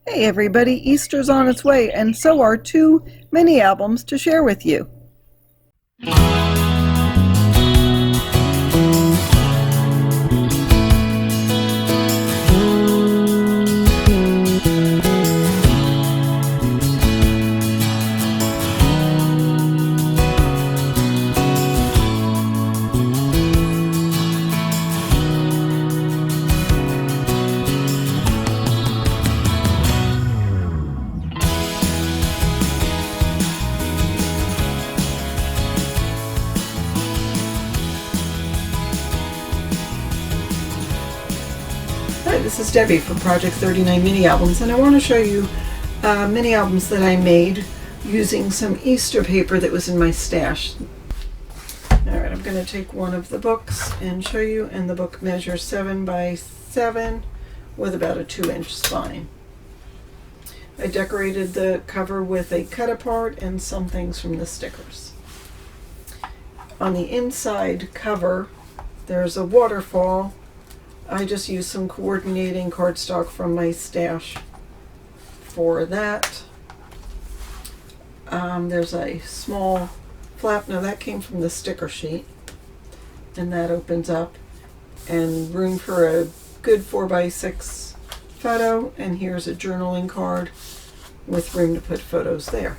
Hey everybody, Easter's on its way, and so are two mini albums to share with you. Hi, this is Debbie from Project39 mini albums, and I want to show you mini albums that I made using some Easter paper that was in my stash. Alright, I'm going to take one of the books and show you, and the book measures 7 by 7 with about a 2-inch spine. I decorated the cover with a cut apart and some things from the stickers. On the inside cover, there's a waterfall. I just used some coordinating cardstock from my stash for that. There's a small flap. Now that came from the sticker sheet, and that opens up, and room for a good 4x6 photo, and here's a journaling card with room to put photos there.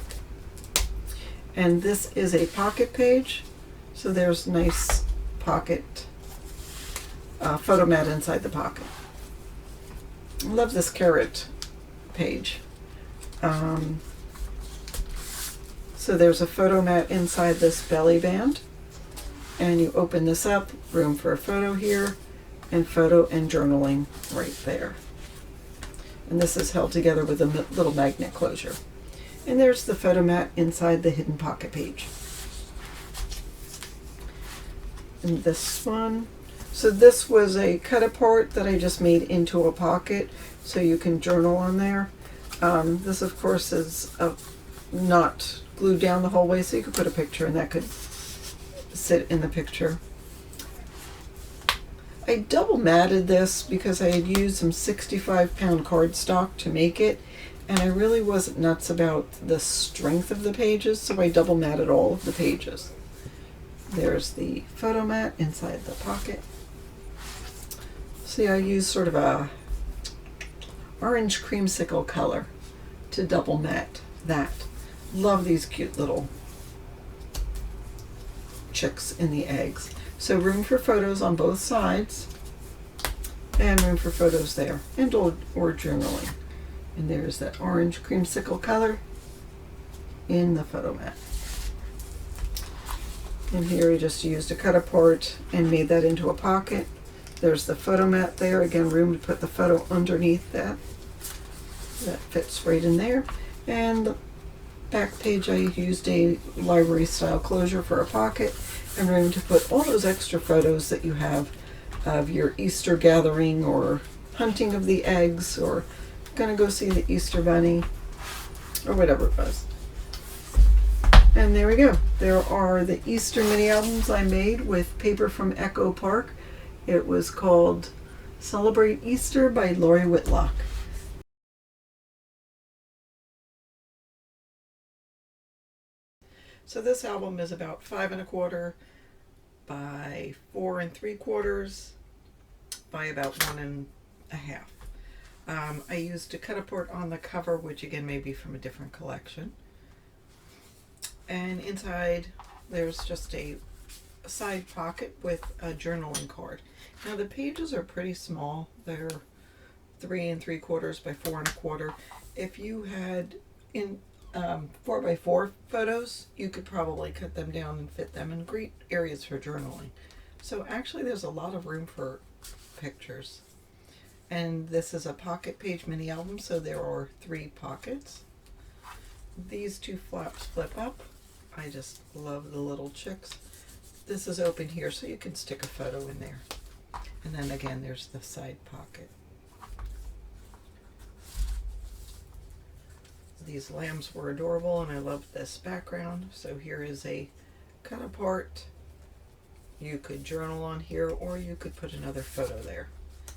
And this is a pocket page, so there's nice pocket photo mat inside the pocket. I love this carrot page. So there's a photo mat inside this belly band, and you open this up, room for a photo here, and photo and journaling right there. And this is held together with a little magnet closure. And there's the photo mat inside the hidden pocket page. And this one, so this was a cut apart that I just made into a pocket so you can journal on there. This of course is not glued down the whole way, so you could put a picture and that could sit in the picture. I double matted this because I had used some 65-pound cardstock to make it, and I really wasn't nuts about the strength of the pages, so I double matted all of the pages. There's the photo mat inside the pocket. See, I used sort of a orange creamsicle color to double mat that. Love these cute little chicks in the eggs. So room for photos on both sides, and room for photos there, and or journaling. And there's that orange creamsicle color in the photo mat. And here I just used a cut apart and made that into a pocket. There's the photo mat there, again room to put the photo underneath that. That fits right in there. And the back page I used a library style closure for a pocket, and room to put all those extra photos that you have of your Easter gathering or hunting of the eggs or gonna go see the Easter bunny or whatever it was. And there we go. There are the Easter mini albums I made with paper from Echo Park. It was called Celebrate Easter by Lori Whitlock. So this album is about 5 1/4 by 4 3/4 by about 1 1/2. I used a cut apart on the cover, which again may be from a different collection. And inside there's just a side pocket with a journaling card. Now the pages are pretty small. They're 3 3/4 by 4 1/4. If you had in 4 by 4 photos, you could probably cut them down and fit them in great areas for journaling. So actually there's a lot of room for pictures. And this is a pocket page mini album, so there are 3 pockets. These 2 flaps flip up. I just love the little chicks. This is open here, so you can stick a photo in there. And then again, there's the side pocket. These lambs were adorable, and I love this background. So here is a cut apart. You could journal on here, or you could put another photo there.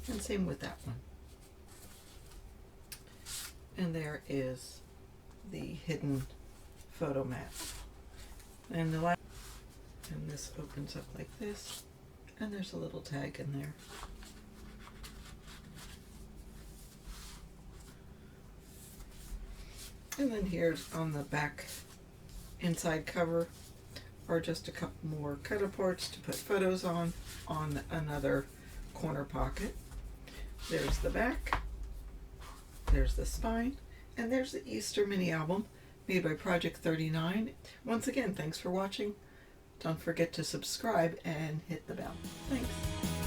And same with that one. And there is the hidden photo mat. And the last, and this opens up like this, and there's a little tag in there. And then here's on the back inside cover are just a couple more cutter parts to put photos on another corner pocket. There's the back, there's the spine, and there's the Easter mini album made by Project39. Once again, thanks for watching. Don't forget to subscribe and hit the bell. Thanks.